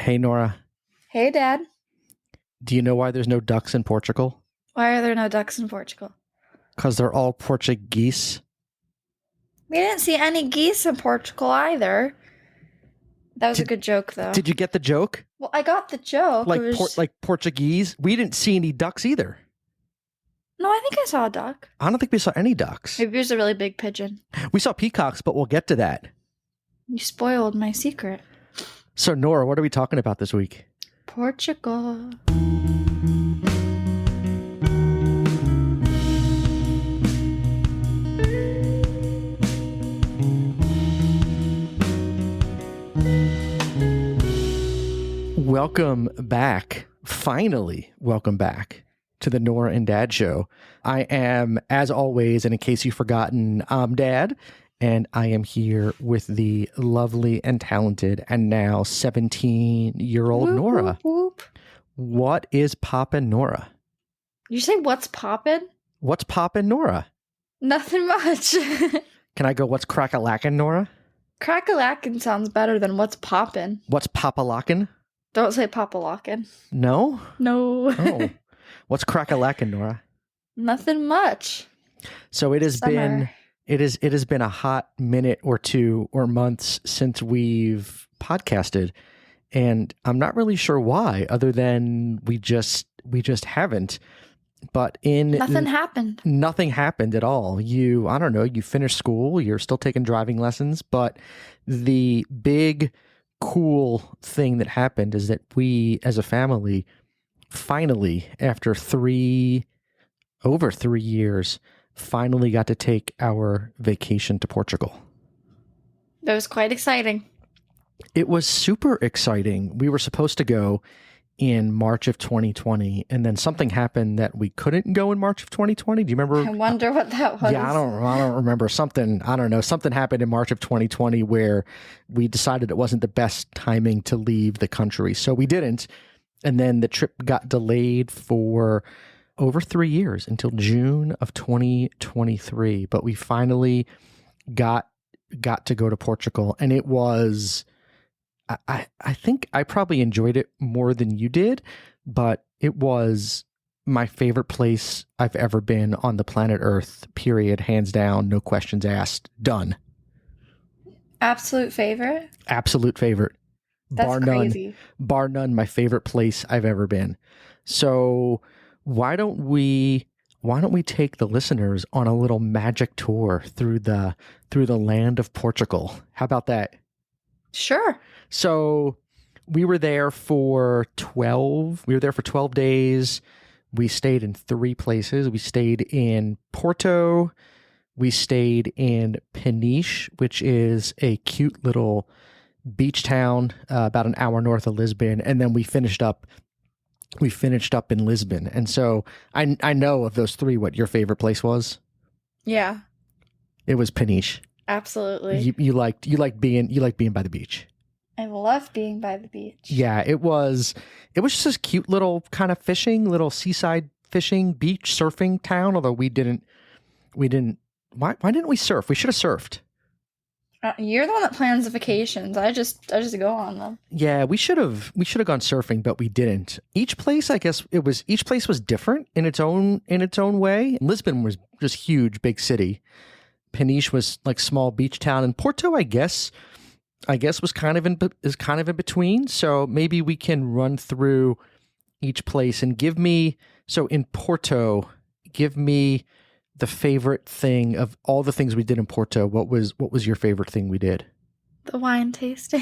Hey, Norah. Hey, Dad. Do you know why there's no ducks in Portugal? Why are there no ducks in Portugal? Because they're all Portuguese. We didn't see any geese in Portugal either. That was a good joke, though. Did you get the joke? Well, I got the joke. Like Portuguese? We didn't see any ducks either. No, I think I saw a duck. I don't think we saw any ducks. Maybe it was a really big pigeon. We saw peacocks, but we'll get to that. You spoiled my secret. So, Norah, what are we talking about this week? Portugal. Welcome back. Finally, welcome back to the Norah and Dad Show. I am, as always, and in case you've forgotten, I'm Dad, and I am here with the lovely and talented and now 17-year-old Norah. Whoop, whoop. What is poppin', Norah? You say what's poppin'? What's poppin', Norah? Nothing much. Can I go, what's crack-a-lackin', Norah? Crack-a-lackin' sounds better than what's poppin'. What's pop-a-lockin'? Don't say pop-a-lockin'. No? No. Oh. What's crack-a-lackin', Norah? Nothing much. So it has Summer. it has been a hot minute or two or months since we've podcasted, and I'm not really sure why, other than we just haven't. But Nothing happened. Nothing happened at all. I don't know, you finished school, you're still taking driving lessons, but the big cool thing that happened is that we as a family finally, after over 3 years, finally got to take our vacation to Portugal. That was quite exciting. It was super exciting. We were supposed to go in March of 2020, and then something happened that we couldn't go in March of 2020. Do you remember? I wonder what that was. Yeah, I don't remember. Something happened in March of 2020 where we decided it wasn't the best timing to leave the country. So we didn't. And then the trip got delayed for over 3 years until June of 2023. But we finally got to go to Portugal, and it was, I think I probably enjoyed it more than you did, but it was my favorite place I've ever been on the planet Earth, period, hands down, no questions asked, done. Absolute favorite? Absolute favorite. That's crazy. Bar none, my favorite place I've ever been. So why don't we take the listeners on a little magic tour through the land of Portugal? How about that? Sure. So we were there for 12 days. We stayed in 3 places. We stayed in Porto. We stayed in Peniche, which is a cute little beach town about an hour north of Lisbon, and then we finished up in Lisbon. And so I know of those 3 what your favorite place was. Yeah. It was Peniche. Absolutely. You liked being by the beach. I love being by the beach. Yeah, it was just this cute little kind of little seaside fishing, beach surfing town, although we didn't why didn't we surf? We should have surfed. You're the one that plans the vacations. I just go on them. Yeah, we should have gone surfing, but we didn't. Each place was different in its own way. Lisbon was just huge, big city. Peniche was like small beach town, and Porto, I guess was kind of in between. So maybe we can run through each place and give me the favorite thing of all the things we did in Porto. What was your favorite thing we did? The wine tasting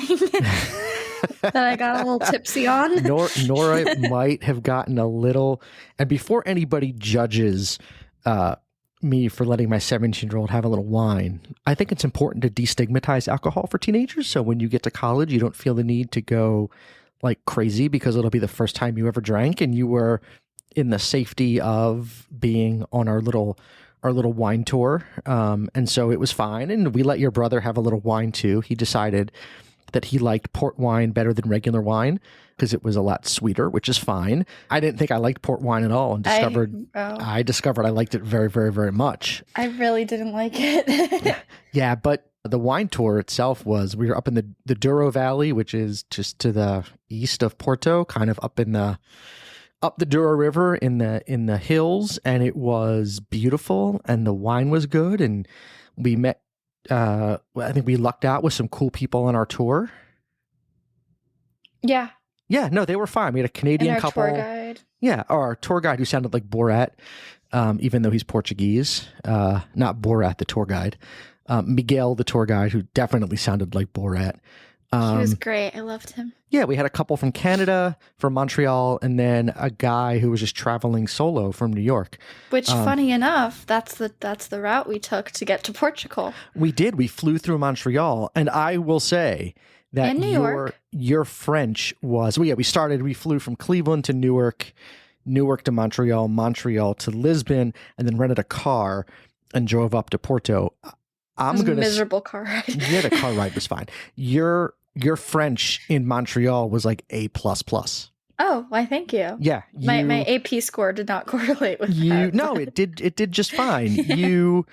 that I got a little tipsy on. Norah might have gotten a little, and before anybody judges me for letting my 17-year-old have a little wine, I think it's important to destigmatize alcohol for teenagers. So when you get to college, you don't feel the need to go like crazy because it'll be the first time you ever drank, and you were in the safety of being on our little wine tour. And so it was fine. And we let your brother have a little wine too. He decided that he liked port wine better than regular wine because it was a lot sweeter, which is fine. I didn't think I liked port wine at all, and I discovered I liked it very, very, very much. I really didn't like it. Yeah, but The wine tour itself we were up in the Douro Valley, which is just to the east of Porto, kind of up the Douro River in the hills, and it was beautiful, and the wine was good, and we met. I think we lucked out with some cool people on our tour. Yeah. Yeah, no, they were fine. We had a Canadian and our couple. Tour guide. Yeah, our tour guide who sounded like Borat, even though he's Portuguese. Not Borat, the tour guide. Miguel, the tour guide, who definitely sounded like Borat. He was great. I loved him. Yeah, we had a couple from Canada, from Montreal, and then a guy who was just traveling solo from New York. Which, funny enough, that's the route we took to get to Portugal. We did. We flew through Montreal, and I will say that In New York. Your French was. We flew from Cleveland to Newark, Newark to Montreal, Montreal to Lisbon, and then rented a car and drove up to Porto. Miserable car ride. Yeah, the car ride was fine. Your French in Montreal was like A++. Oh, why? Thank you. Yeah, my AP score did not correlate with that. No, it did just fine.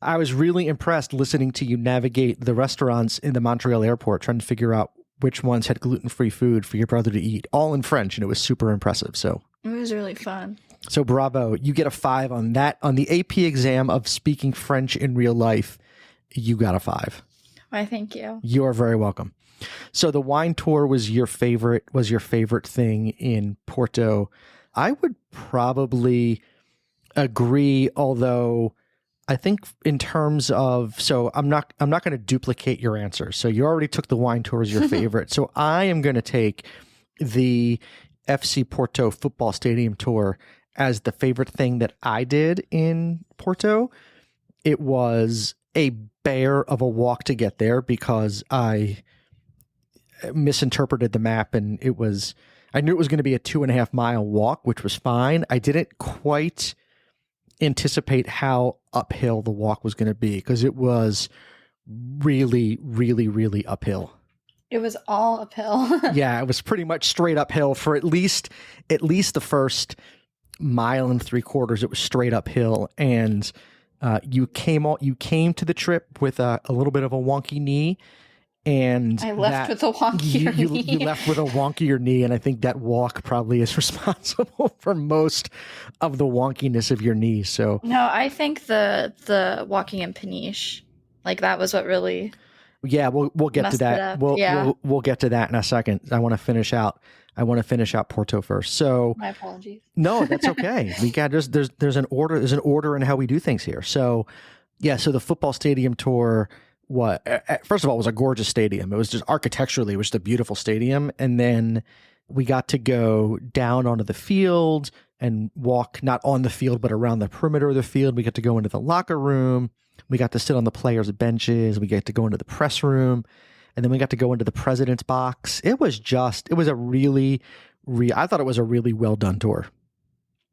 I was really impressed listening to you navigate the restaurants in the Montreal airport, trying to figure out which ones had gluten-free food for your brother to eat, all in French, and it was super impressive. So it was really fun. So bravo, you get a 5 on that. On the AP exam of speaking French in real life, you got a 5. Why, thank you. You are very welcome. So the wine tour was your favorite thing in Porto. I would probably agree, although I think in terms of, so I'm not going to duplicate your answer. So you already took the wine tour as your favorite. So I am going to take the FC Porto football stadium tour as the favorite thing that I did in Porto. It was a bear of a walk to get there because I misinterpreted the map, and I knew it was going to be a 2.5 mile walk, which was fine. I didn't quite anticipate how uphill the walk was going to be because it was really, really, really uphill. It was all uphill. Yeah, it was pretty much straight uphill for at least the first 1.75 miles. It was straight uphill, and you came to the trip with a little bit of a wonky knee, and I left with a wonkier knee. You left with a wonkier knee, and I think that walk probably is responsible for most of the wonkiness of your knee. So no, I think the walking in Peniche, like that was what really. Yeah, we'll get to that. We'll get to that in a second. I want to finish out Porto first. So my apologies. No, that's okay. We got there's an order. There's an order in how we do things here. So yeah, so the football stadium tour. First of all, it was a gorgeous stadium. It was just architecturally, it was just a beautiful stadium. And then we got to go down onto the field and walk not on the field, but around the perimeter of the field. We got to go into the locker room. We got to sit on the players' benches. We got to go into the press room. And then we got to go into the president's box. I thought it was a really well done tour.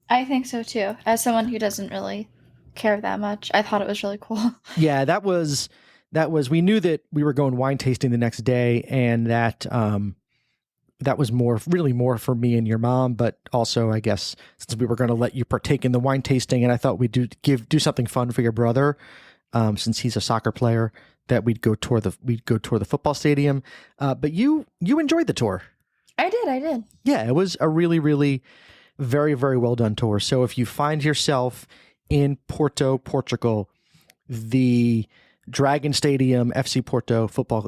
I think so too. As someone who doesn't really care that much, I thought it was really cool. Yeah, that was, we knew that we were going wine tasting the next day, and that was more for me and your mom, but also I guess since we were going to let you partake in the wine tasting, and I thought we'd do something fun for your brother, since he's a soccer player, that we'd go tour the football stadium. But you enjoyed the tour. I did. Yeah, it was a really, really very, very well done tour. So if you find yourself in Porto, Portugal, the Dragon Stadium, FC Porto Football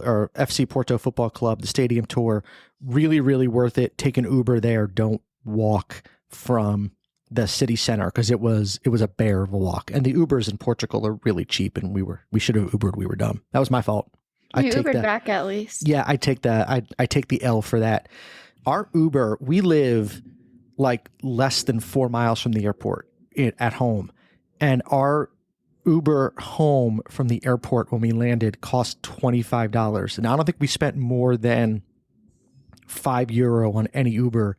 Club, the stadium tour, really, really worth it. Take an Uber there. Don't walk from the city center because it was a bear of a walk. And the Ubers in Portugal are really cheap, and we should have Ubered. We were dumb. That was my fault. You Ubered back at least. Yeah, I take the L for that. Our Uber, we live like less than 4 miles from the airport at home, and our Uber home from the airport when we landed cost $25. And I don't think we spent more than €5 on any Uber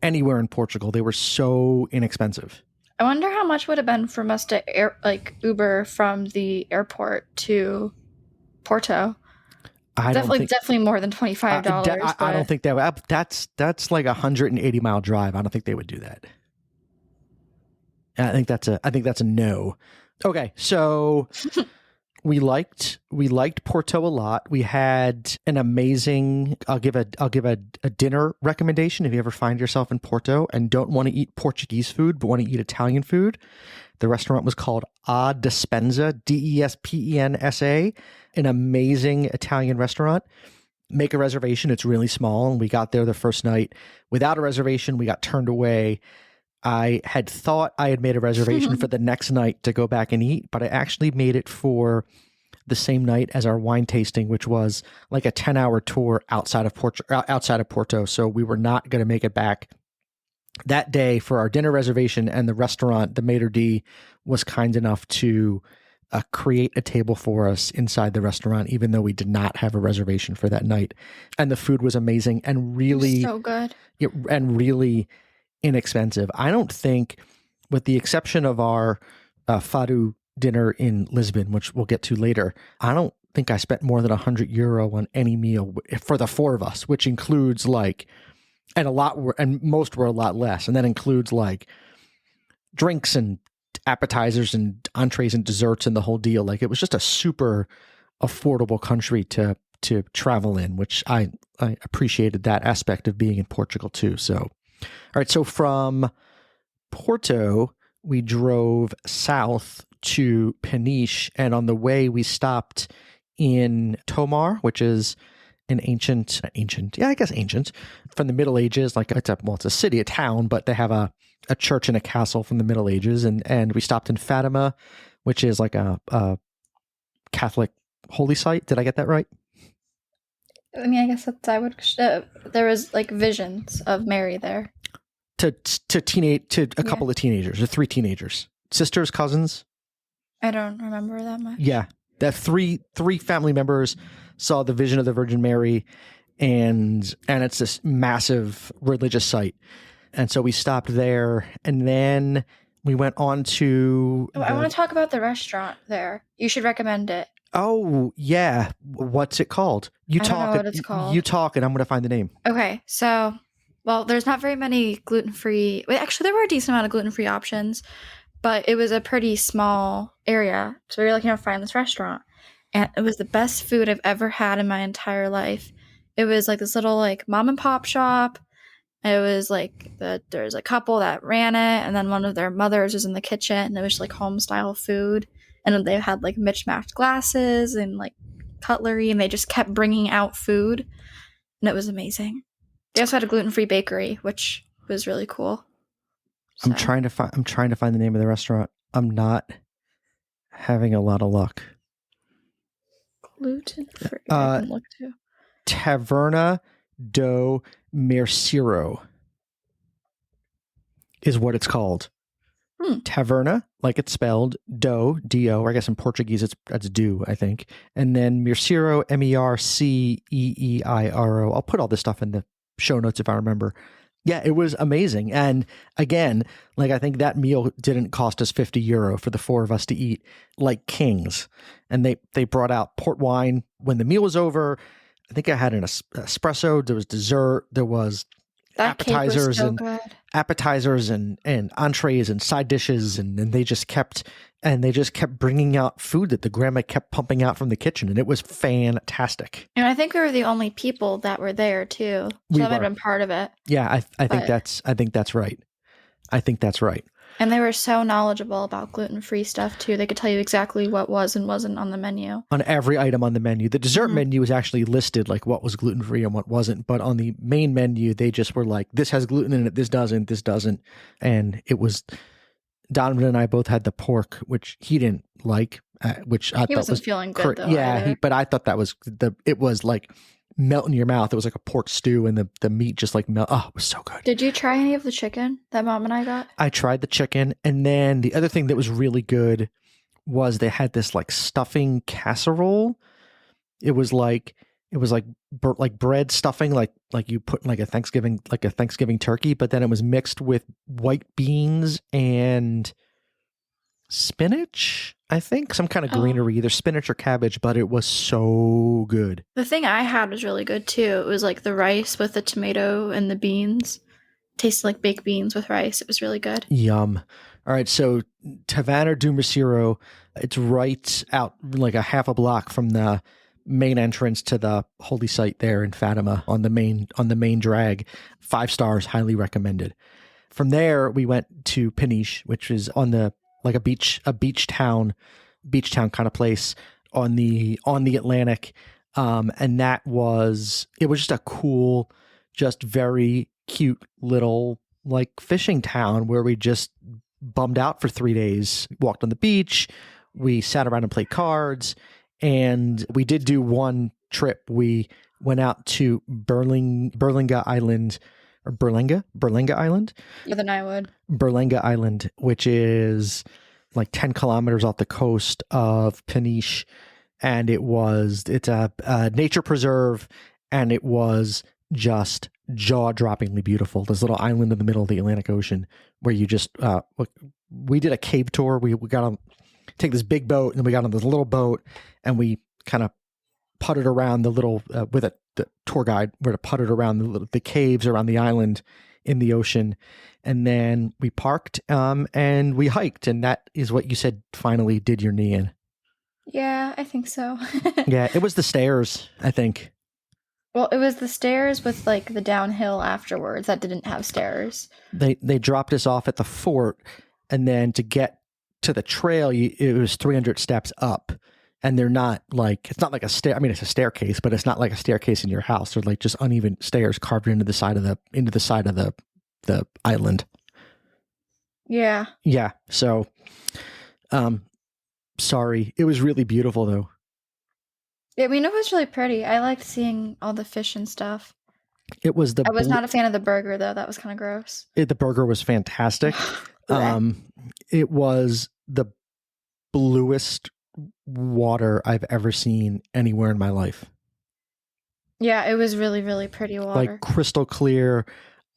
anywhere in Portugal. They were so inexpensive. I wonder how much would have been from us to Uber from the airport to Porto. Definitely more than $25. I don't think that's like 180-mile drive. I don't think they would do that. I think that's a no. Okay, so we liked Porto a lot. We had an amazing. I'll give a dinner recommendation if you ever find yourself in Porto and don't want to eat Portuguese food but want to eat Italian food. The restaurant was called A Despensa, Despensa, an amazing Italian restaurant. Make a reservation. It's really small, and we got there the first night without a reservation. We got turned away. I had thought I had made a reservation for the next night to go back and eat, but I actually made it for the same night as our wine tasting, which was like a 10-hour tour outside of Porto. So we were not going to make it back that day for our dinner reservation, and the restaurant, the maitre d', was kind enough to create a table for us inside the restaurant, even though we did not have a reservation for that night. And the food was amazing and really so good. And really inexpensive. I don't think, with the exception of our fado dinner in Lisbon, which we'll get to later, I don't think I spent more than €100 on any meal for the four of us, which includes and most were a lot less. And that includes like drinks and appetizers and entrees and desserts and the whole deal. Like, it was just a super affordable country to travel in, which I appreciated that aspect of being in Portugal too. So, all right. So from Porto, we drove south to Peniche, and on the way we stopped in Tomar, which is an ancient from the Middle Ages. Like, it's a city, a town, but they have a church and a castle from the Middle Ages. And we stopped in Fatima, which is like a Catholic holy site. Did I get that right? I mean, I guess there was like visions of Mary there. To a couple of teenagers, or 3 teenagers, sisters, cousins. I don't remember that much. Yeah, that three family members saw the vision of the Virgin Mary, and it's this massive religious site. And so we stopped there, and then we went on to... I want to talk about the restaurant there. You should recommend it. Oh, yeah. What's it called? I don't know what it's called. You talk, and I'm going to find the name. Okay, so, well, there's not very many gluten-free... Actually, there were a decent amount of gluten-free options, but it was a pretty small area. So we were looking to find this restaurant. And it was the best food I've ever had in my entire life. It was like this little like mom and pop shop. It was like there's a couple that ran it, and then one of their mothers was in the kitchen, and it was like home style food. And they had like mismatched glasses and like cutlery, and they just kept bringing out food, and it was amazing. They also had a gluten-free bakery, which was really cool. So. I'm trying to find the name of the restaurant. I'm not having a lot of luck. Gluten-free. I can look too. Taverna do Merceiro is what it's called. Taverna, like it's spelled, do, D-O, or I guess in Portuguese that's do, I think. And then Merceiro, Merceeiro. I'll put all this stuff in the show notes if I remember. Yeah, it was amazing. And again, like, I think that meal didn't cost us €50 for the 4 of us to eat like kings. And they brought out port wine when the meal was over. I think I had an espresso. There was dessert. There was appetizers and entrees and side dishes, and they just kept bringing out food that the grandma kept pumping out from the kitchen, and it was fantastic. And I think we were the only people that were there too, so that might have been part of it. Yeah, I think that's right. I think that's right. And they were so knowledgeable about gluten-free stuff too. They could tell you exactly what was and wasn't on the menu. On every item on the menu. The dessert menu was actually listed like what was gluten-free and what wasn't. But on the main menu, they just were like, this has gluten in it, this doesn't. And it was, Donovan and I both had the pork, which he didn't like, which I thought was feeling good though. Yeah, but I thought that was it was like melt in your mouth. It was like a pork stew, and the meat just like melt. Oh, it was so good. Did you try any of the chicken that Mom and I got? I tried the chicken, and then the other thing that was really good was they had this like stuffing casserole. It was like bread stuffing, like you put in like a Thanksgiving turkey, but then it was mixed with white beans and spinach, I think, some kind of greenery, either spinach or cabbage, but it was so good. The thing I had was really good too. It was like the rice with the tomato and the beans. Tasted like baked beans with rice. It was really good. Yum. All right, so Taverna do Merceiro, It's right out like a half a block from the main entrance to the holy site there in Fatima on the main drag. 5 stars, highly recommended. From there, we went to Peniche, which is on the like a beach town kind of place on the Atlantic, and it was just a cool, just very cute little like fishing town where we just bummed out for 3 days, walked on the beach, we sat around and played cards, and we did do one trip. We went out to Berlinga Island. Or Berlinga Island? More than I would. Berlinga Island, which is like 10 kilometers off the coast of Peniche. And it's a nature preserve, and it was just jaw-droppingly beautiful. This little island in the middle of the Atlantic Ocean where you just, we did a cave tour. We got on, take this big boat, and then we got on this little boat, and we kind of putted around the little, with the tour guide, where to putted around the caves around the island in the ocean. And then we parked and we hiked. And that is what you said finally did your knee in. Yeah, I think so. Yeah, it was the stairs, I think. Well, it was the stairs with like the downhill afterwards that didn't have stairs. They dropped us off at the fort, and then to get to the trail, it was 300 steps up. And they're not like, it's not like a stair. I mean, it's a staircase, but it's not like a staircase in your house. They're like just uneven stairs carved into the side of the island. Yeah. Yeah. So, sorry. It was really beautiful though. I mean, it was really pretty. I liked seeing all the fish and stuff. It was I was not a fan of the burger though. That was kind of gross. The burger was fantastic. It was the bluest water I've ever seen anywhere in my life. Yeah, it was really, really pretty water. Like crystal clear,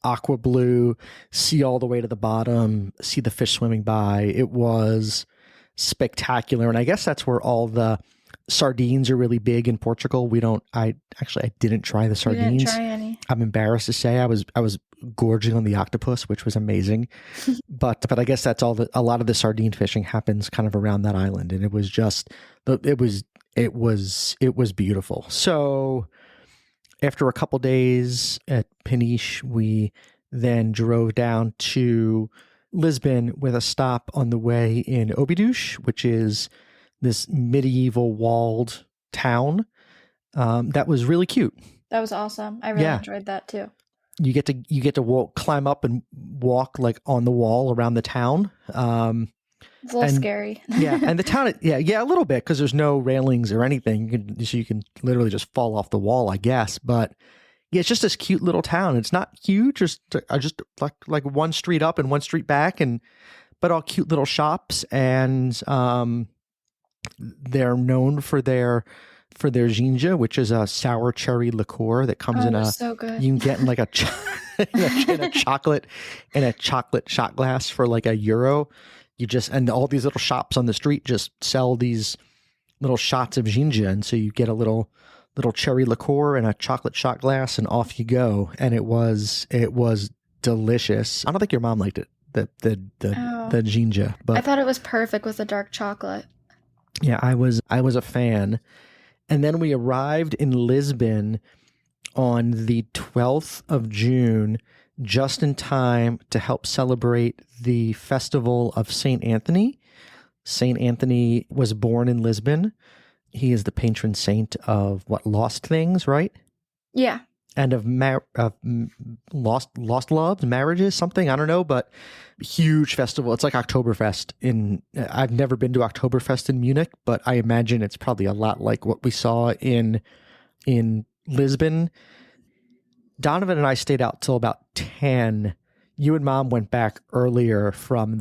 aqua blue, see all the way to the bottom, see the fish swimming by. It was spectacular. And I guess that's where all the sardines are really big in Portugal. I didn't try the sardines. You didn't try any. I'm embarrassed to say I was gorging on the octopus, which was amazing. but I guess that's a lot of the sardine fishing happens kind of around that island. And it was just, it was beautiful. So after a couple days at Peniche, we then drove down to Lisbon with a stop on the way in Óbidos, which is this medieval walled town. That was really cute. That was awesome. I really enjoyed that too. You get to climb up and walk like on the wall around the town. It's a little scary. Yeah, and the town, a little bit, because there's no railings or anything. You can literally just fall off the wall, I guess. But yeah, it's just this cute little town. It's not huge, just like one street up and one street back, but all cute little shops, and they're known for their ginja, which is a sour cherry liqueur that comes in so good. You can get in like in a chocolate shot glass for like €1. And all these little shops on the street just sell these little shots of ginja, and so you get a little cherry liqueur in a chocolate shot glass, and off you go. And it was delicious. I don't think your mom liked it, the ginja, but I thought it was perfect with the dark chocolate. Yeah, I was a fan. And then we arrived in Lisbon on the 12th of June, just in time to help celebrate the festival of St. Anthony. St. Anthony was born in Lisbon. He is the patron saint of lost things, right? Yeah. And of lost loves, marriages, something, I don't know, but huge festival. It's like Oktoberfest I've never been to Oktoberfest in Munich, but I imagine it's probably a lot like what we saw in Lisbon. Donovan and I stayed out till about 10. You and Mom went back earlier from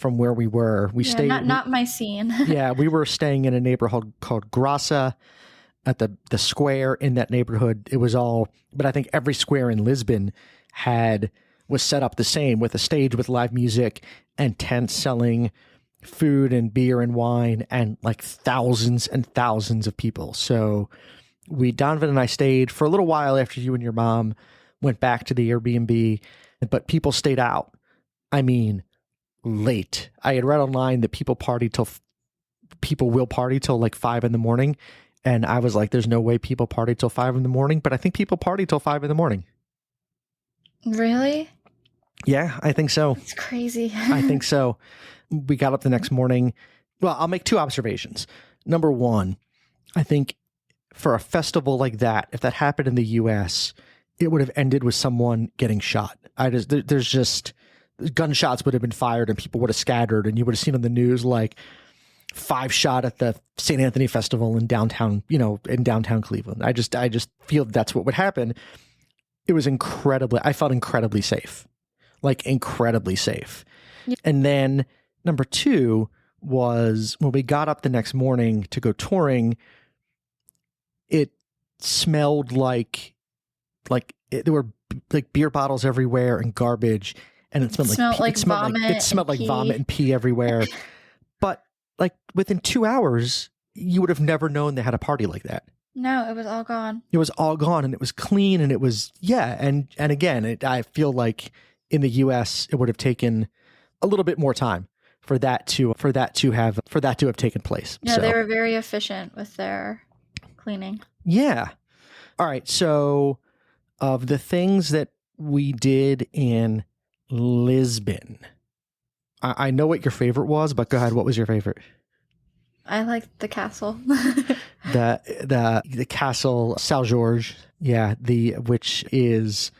where we were. We stayed not my scene. Yeah, we were staying in a neighborhood called Graça. At the square in that neighborhood, it was all, but I think every square in Lisbon was set up the same, with a stage with live music and tents selling food and beer and wine, and like thousands and thousands of people. So Donovan and I stayed for a little while after you and your mom went back to the Airbnb, but people stayed out. I mean, late. I had read online that people partied till people will party till like 5 a.m. And I was like, there's no way people party till 5 a.m. But I think people party till 5 a.m. Really? Yeah, I think so. It's crazy. I think so. We got up the next morning. Well, I'll make 2 observations. Number one, I think for a festival like that, if that happened in the U.S., it would have ended with someone getting shot. There's just gunshots would have been fired and people would have scattered, and you would have seen on the news like 5 shot at the St. Anthony Festival in downtown, in downtown Cleveland. I just feel that's what would happen. It was I felt incredibly safe, like incredibly safe. Yeah. And then number 2 was when we got up the next morning to go touring, it smelled like there were like beer bottles everywhere and garbage, and it smelled like vomit and pee everywhere. But like within 2 hours, you would have never known they had a party like that. No, it was all gone. It was all gone, and it was clean, and it was and again, I feel like in the U.S. it would have taken a little bit more time for that to have taken place. Yeah, so. They were very efficient with their cleaning. Yeah. All right. So, of the things that we did in Lisbon, I know what your favorite was, but go ahead. What was your favorite? I liked the castle. the castle São Jorge. Yeah, which is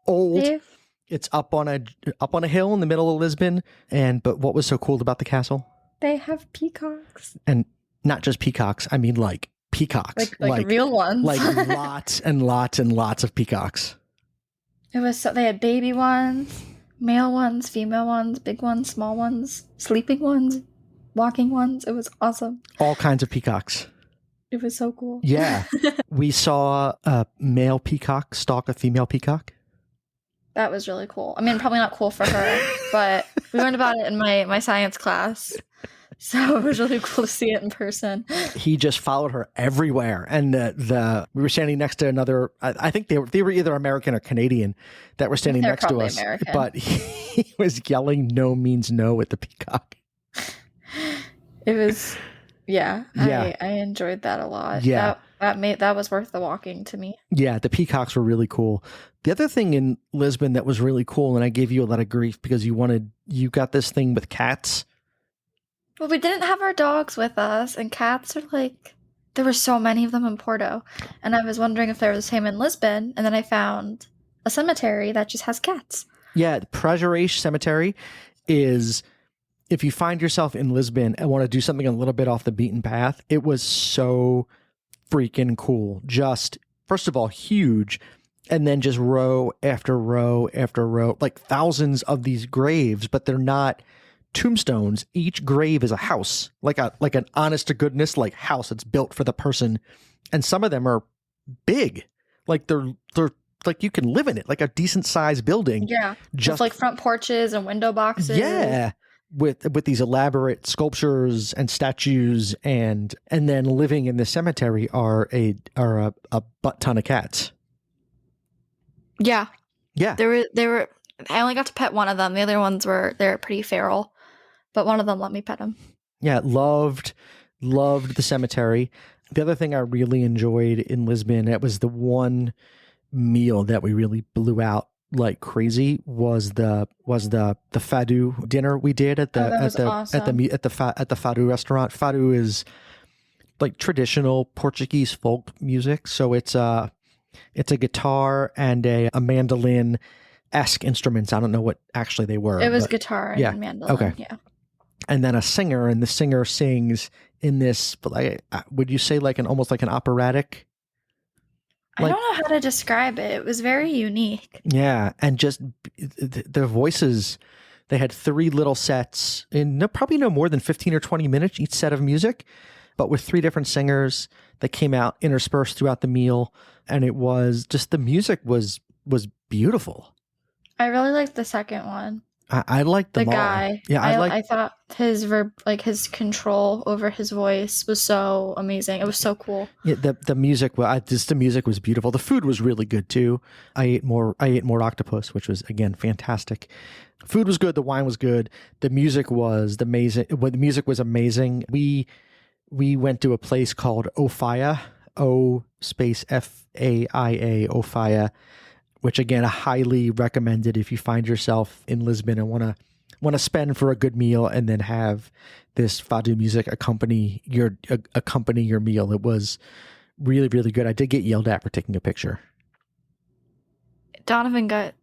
old. Dave? It's up on a hill in the middle of Lisbon. But what was so cool about the castle? They have peacocks. And not just peacocks. I mean, like peacocks, like real ones, like lots and lots and lots of peacocks. It was they had baby ones, male ones, female ones, big ones, small ones, sleeping ones, walking ones. It was awesome. All kinds of peacocks. It was so cool. Yeah. We saw a male peacock stalk a female peacock. That was really cool. I mean, probably not cool for her, but we learned about it in my science class. So it was really cool to see it in person. He just followed her everywhere. And we were standing next to another, I think they were either American or Canadian that were standing next to us. American. But he was yelling no means no at the peacock. It was, I enjoyed that a lot. Yeah. That was worth the walking to me. Yeah, the peacocks were really cool. The other thing in Lisbon that was really cool, and I gave you a lot of grief because you got this thing with cats. Well, we didn't have our dogs with us, and cats are there were so many of them in Porto, and I was wondering if they were the same in Lisbon, and then I found a cemetery that just has cats. Yeah, the Peniche Cemetery is, if you find yourself in Lisbon and want to do something a little bit off the beaten path, it was so freaking cool. Just, first of all, huge, and then just row after row after row, like thousands of these graves, but they're not tombstones. Each grave is a house, like an honest to goodness like house that's built for the person, and some of them are big, like they're like you can live in it, like a decent sized building. Yeah, just with like front porches and window boxes. Yeah, with these elaborate sculptures and statues, and then living in the cemetery are a butt ton of cats. Yeah. Yeah. They were. I only got to pet one of them. The other ones they're pretty feral, but one of them let me pet him. Yeah, loved the cemetery. The other thing I really enjoyed in Lisbon, it was the one meal that we really blew out like crazy, was the fado dinner we did at the fado restaurant. Fado is like traditional Portuguese folk music, so it's a guitar and a mandolin-esque instruments. I don't know what actually they were. It was guitar and mandolin. Okay. Yeah. And then a singer, and the singer sings in this, would you say almost like an operatic? I don't know how to describe it. It was very unique. Yeah. And just their voices, they had 3 little sets in probably no more than 15 or 20 minutes, each set of music, but with 3 different singers that came out interspersed throughout the meal. And it was just, the music was beautiful. I really liked the second one. I liked them all. The guy. Yeah, I thought his his control over his voice was so amazing. It was so cool. Yeah, the music. Well, the music was beautiful. The food was really good too. I ate more octopus, which was again fantastic. Food was good. The wine was good. The music was amazing. The music was amazing. We we went to a place called Ofaya, O space Faia, Ofaya, which again, I highly recommended if you find yourself in Lisbon and want to spend for a good meal and then have this fado music accompany your meal. It was really, really good. I did get yelled at for taking a picture. Donovan got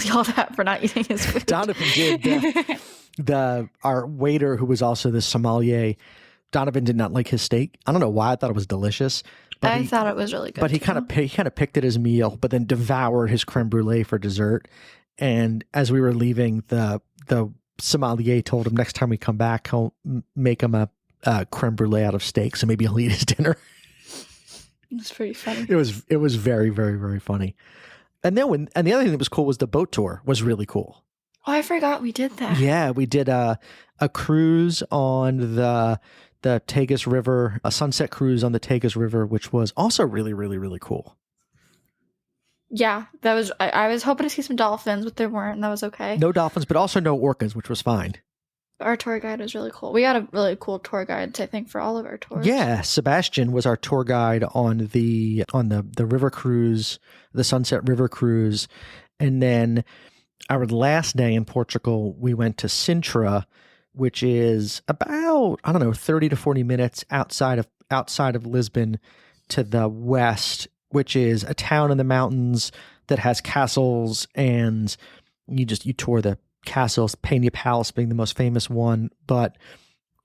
yelled at for not eating his food. Donovan did. Our waiter, who was also the sommelier, Donovan did not like his steak. I don't know why. I thought it was delicious. But I thought it was really good. But he kind of picked at his meal, but then devoured his creme brulee for dessert. And as we were leaving, the sommelier told him next time we come back, he'll make him a creme brulee out of steak, so maybe he'll eat his dinner. It's pretty funny. It was very, very, very funny. And the other thing that was cool was the boat tour was really cool. Oh, I forgot we did that. Yeah, we did a cruise on the Tagus River, a sunset cruise on the Tagus River, which was also really, really, really cool. Yeah, that was. I was hoping to see some dolphins, but there weren't, and that was okay. No dolphins, but also no orcas, which was fine. Our tour guide was really cool. We had a really cool tour guide, I think, for all of our tours. Yeah, Sebastian was our tour guide on the river cruise, the Sunset River cruise, and then our last day in Portugal, we went to Sintra, which is about 30 to 40 minutes outside of Lisbon to the west, which is a town in the mountains that has castles, and you tour the castles, Peniche Palace being the most famous one. But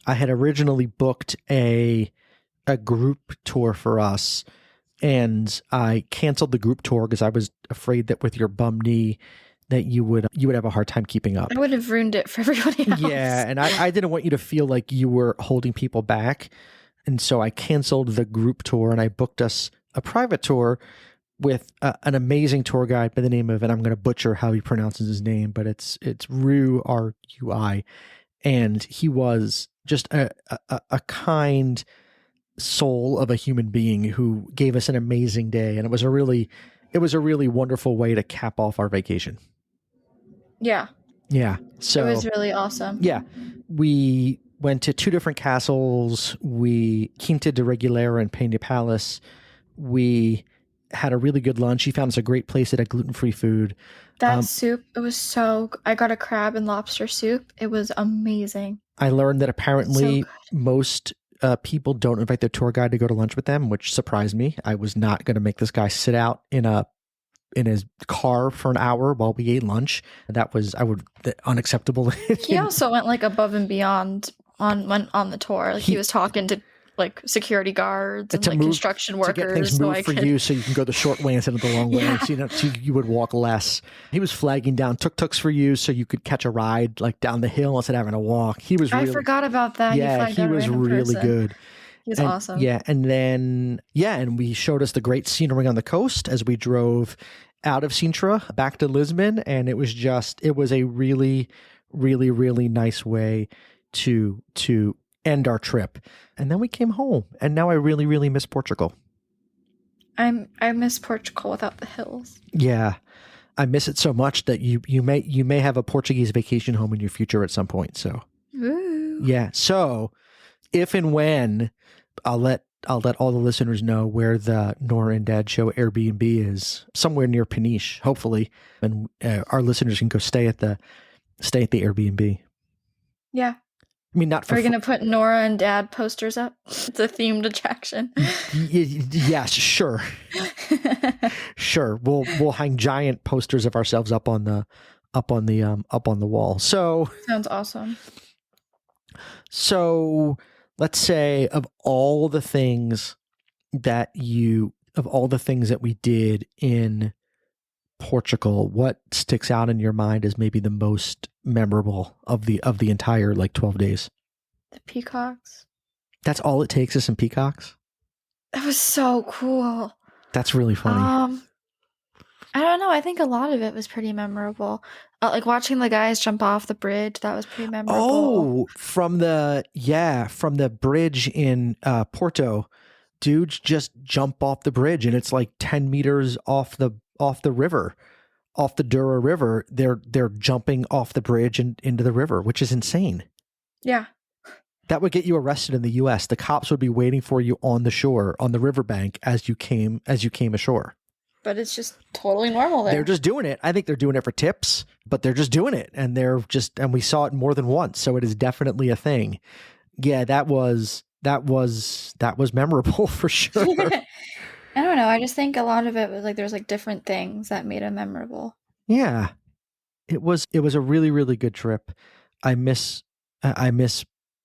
I had originally booked a group tour for us, and I canceled the group tour because I was afraid that with your bum knee that you would have a hard time keeping up. I would have ruined it for everybody else. Yeah, and I didn't want you to feel like you were holding people back. And so I canceled the group tour and I booked us a private tour with an amazing tour guide by the name of, and I'm going to butcher how he pronounces his name, but it's Rui, R-U-I. And he was just a kind soul of a human being who gave us an amazing day. And it was a really wonderful way to cap off our vacation. Yeah. Yeah. So it was really awesome. Yeah. We went to 2 different castles. We Quinta de Regulera and Peniche Palace. We had a really good lunch. He found us a great place that had gluten-free food. That soup, it was I got a crab and lobster soup. It was amazing. I learned that apparently most people don't invite their tour guide to go to lunch with them, which surprised me. I was not going to make this guy sit out in his car for an hour while we ate lunch. That was unacceptable. He also went like above and beyond on the tour. Like he was talking to like security guards and like construction workers to get things moved for you, so you can go the short way instead of the long way. Yeah. So you would walk less. He was flagging down tuk-tuks for you, so you could catch a ride like down the hill instead of having to walk. I forgot about that. Yeah, he was really good. He was awesome. Yeah, and then and we showed us the great scenery on the coast as we drove out of Sintra back to Lisbon, and it was a really, really, really nice way to end our trip. And then we came home, and now I really, really miss Portugal. I miss Portugal without the hills. Yeah, I miss it so much that you may have a Portuguese vacation home in your future at some point. So, ooh. Yeah. So, if and when I'll let all the listeners know where the Norah and Dad Show Airbnb is, somewhere near Peniche, hopefully, and our listeners can go stay at the Airbnb. Yeah. I mean, not for. Are we going to put Norah and Dad posters up? It's a themed attraction. Yes, sure. Sure. We'll hang giant posters of ourselves up on the wall. So sounds awesome. So let's say of all the things that we did in Portugal, what sticks out in your mind as maybe the most memorable of the entire 12 days? The peacocks. That's all it takes is some peacocks? That was so cool. That's really funny. I don't know. I think a lot of it was pretty memorable. Like watching the guys jump off the bridge, that was pretty memorable. Oh, from the bridge in Porto, dudes just jump off the bridge, and it's like 10 meters off the river, off the Douro River. They're jumping off the bridge and into the river, which is insane. Yeah. That would get you arrested in the U.S. The cops would be waiting for you on the shore, on the riverbank, as you came ashore. But it's just totally normal there. They're just doing it. I think they're doing it for tips, but they're just doing it, and and we saw it more than once, so it is definitely a thing. Yeah, that was memorable for sure. I don't know. I just think a lot of it was like there's like different things that made it memorable. Yeah, it was a really, really good trip. I miss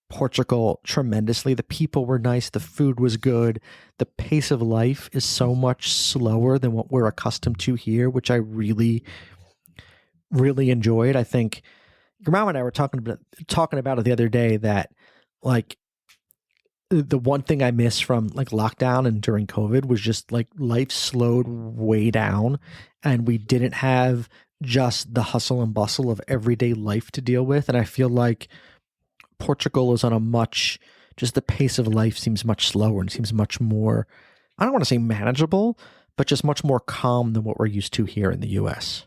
Portugal tremendously. The people were nice. The food was good. The pace of life is so much slower than what we're accustomed to here, which I really, really enjoyed. I think your mom and I were talking about it the other day, that like the one thing I miss from like lockdown and during COVID was just like life slowed way down, and we didn't have just the hustle and bustle of everyday life to deal with. And I feel like Portugal is on just the pace of life seems much slower and seems much more, I don't want to say manageable, but just much more calm than what we're used to here in the US.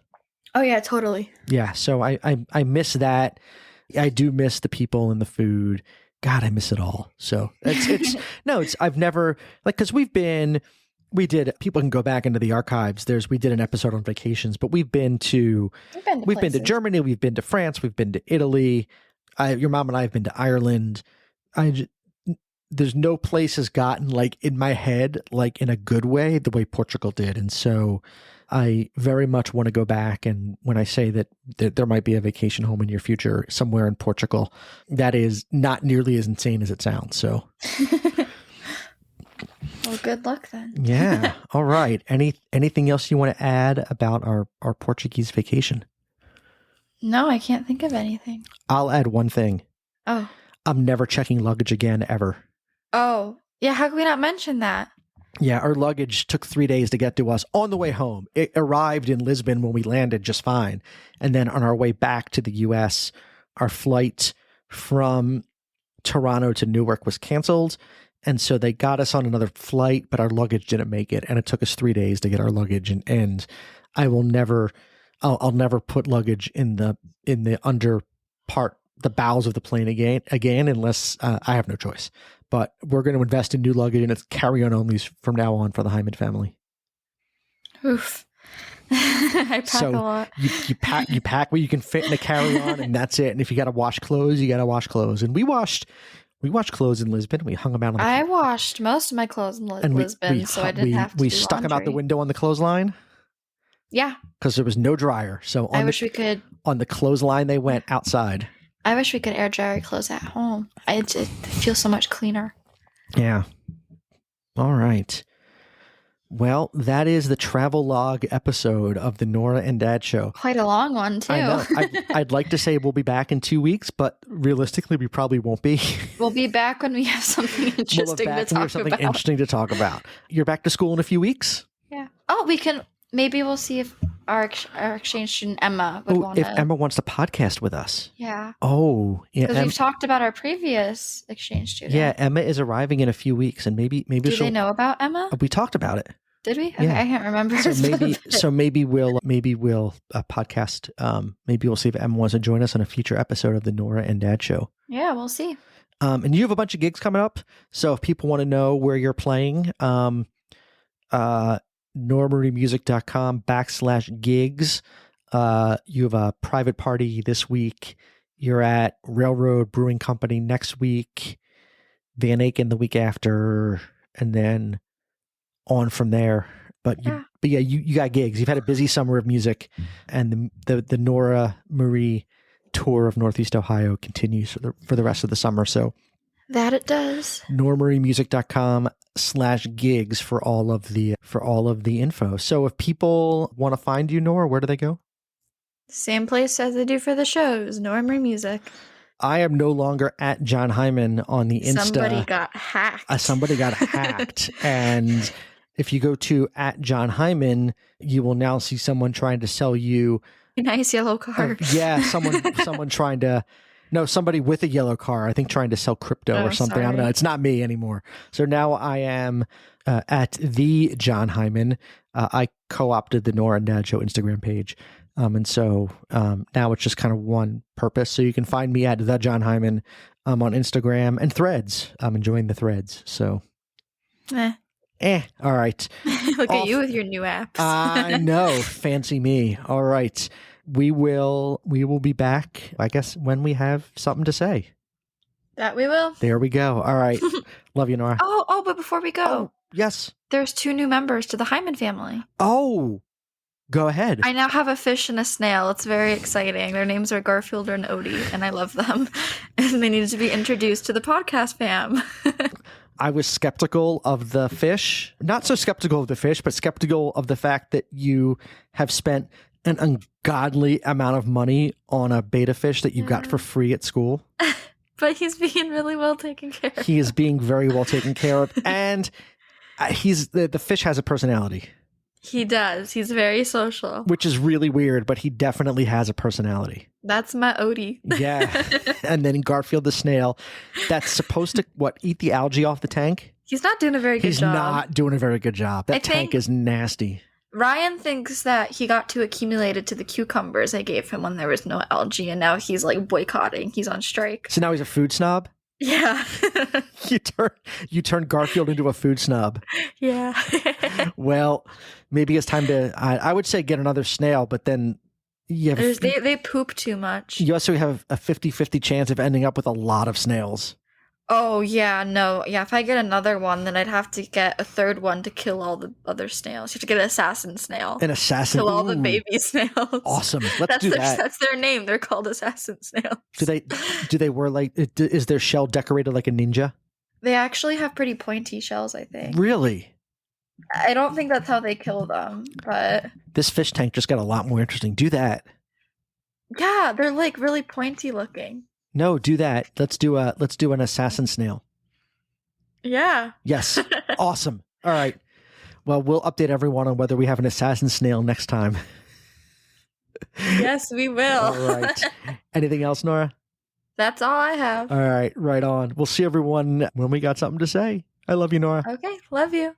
Oh yeah, totally. Yeah. So I miss that. I do miss the people and the food. God, I miss it all. So I've never, like, cause people can go back into the archives. We did an episode on vacations, but we've been to Germany, we've been to France, we've been to Italy. Your mom and I have been to Ireland. There's no place has gotten like in my head, like in a good way, the way Portugal did. And so I very much want to go back. And when I say that there might be a vacation home in your future somewhere in Portugal, that is not nearly as insane as it sounds. So, well, good luck then. Yeah. All right. Anything else you want to add about our Portuguese vacation? No, I can't think of anything. I'll add one thing. Oh. I'm never checking luggage again, ever. Oh. Yeah, how can we not mention that? Yeah, our luggage took 3 days to get to us on the way home. It arrived in Lisbon when we landed just fine. And then on our way back to the U.S., our flight from Toronto to Newark was canceled. And so they got us on another flight, but our luggage didn't make it. And it took us 3 days to get our luggage. And I'll never put luggage in the under part, the bowels of the plane again, unless I have no choice. But we're going to invest in new luggage, and it's carry-on only from now on for the Hyman family. Oof. I pack a lot. You pack what you can fit in a carry-on, and that's it. And if you got to wash clothes, you got to wash clothes. And we washed clothes in Lisbon. We hung them out on I washed most of my clothes in Lisbon, so I didn't have to We do stuck them out the laundry. window on the clothesline. Yeah. Because there was no dryer. So on the clothesline, they went outside. I wish we could air dry our clothes at home. It feels so much cleaner. Yeah. All right. Well, that is the travel log episode of the Norah and Dad Show. Quite a long one, too. I know. I'd like to say we'll be back in 2 weeks, but realistically, we probably won't be. We'll be back when we have something interesting to talk about. You're back to school in a few weeks? Yeah. Oh, maybe we'll see if our exchange student Emma would want to. If Emma wants to podcast with us. Yeah. Oh, yeah. Because we've talked about our previous exchange student. Yeah, Emma is arriving in a few weeks, and maybe Do they know about Emma? We talked about it. Did we? Okay, Yeah. I can't remember. So maybe we'll podcast. Maybe we'll see if Emma wants to join us on a future episode of the Norah and Dad Show. Yeah, we'll see. And you have a bunch of gigs coming up. So if people want to know where you're playing, normarimusic.com/gigs. You have a private party this week. You're at Railroad Brewing Company next week, Van Aken the week after, and then on from there. But you got gigs. You've had a busy summer of music, and the Norah Marie tour of Northeast Ohio continues for the rest of the summer. So that it does. normarimusic.com/gigs for all of the info. So if people want to find you, Norah, where do they go? Same place as they do for the shows, Norah Music. I am no longer at John Hyman on the Insta. Somebody got hacked. Somebody got hacked. And if you go to at John Hyman, you will now see someone trying to sell you a nice yellow car. Somebody with a yellow car, I think trying to sell crypto or something. Sorry. I don't know. It's not me anymore. So now I am at the John Hyman. I co-opted the Norah and Dad Show Instagram page. And so now it's just kind of one purpose. So you can find me at the John Hyman on Instagram and Threads. I'm enjoying the Threads. So, all right. Look at you with your new apps. I know, fancy me. All right, we will be back, I guess, when we have something to say. That we will. There we go. All right, love you, Norah. Oh, but before we go, yes, there's 2 new members to the Hyman family. Oh, go ahead. I now have a fish and a snail. It's very exciting. Their names are Garfield and Odie, and I love them. And they needed to be introduced to the podcast fam. I was skeptical of the fish. Not so skeptical of the fish, but skeptical of the fact that you have spent an ungodly amount of money on a betta fish that you got for free at school. But he's being really well taken care of. He is being very well taken care of. And the fish has a personality. He does. He's very social. Which is really weird, but he definitely has a personality. That's my Odie. Yeah. And then Garfield the snail, that's supposed to, eat the algae off the tank? He's not doing a very good job. He's not doing a very good job. That tank is nasty. Ryan thinks that he got too accumulated to the cucumbers I gave him when there was no algae, and now he's like boycotting. He's on strike. So now he's a food snob? Yeah. You turn Garfield into a food snob. Yeah. Well, maybe it's time to, I would say get another snail, but then they poop too much. You also have a 50-50 chance of ending up with a lot of snails. Oh, yeah, no. Yeah, if I get another one, then I'd have to get a third one to kill all the other snails. You have to get an assassin snail. An assassin? Kill all the baby snails. Awesome. Let's do that. That's their name. They're called assassin snails. Do they wear is their shell decorated like a ninja? They actually have pretty pointy shells, I think. Really? I don't think that's how they kill them, but... This fish tank just got a lot more interesting. Do that. Yeah, they're like really pointy looking. No, do that. Let's do an assassin snail. Yeah. Yes. Awesome. All right. Well, we'll update everyone on whether we have an assassin snail next time. Yes, we will. All right. Anything else, Norah? That's all I have. All right. Right on. We'll see everyone when we got something to say. I love you, Norah. Okay. Love you.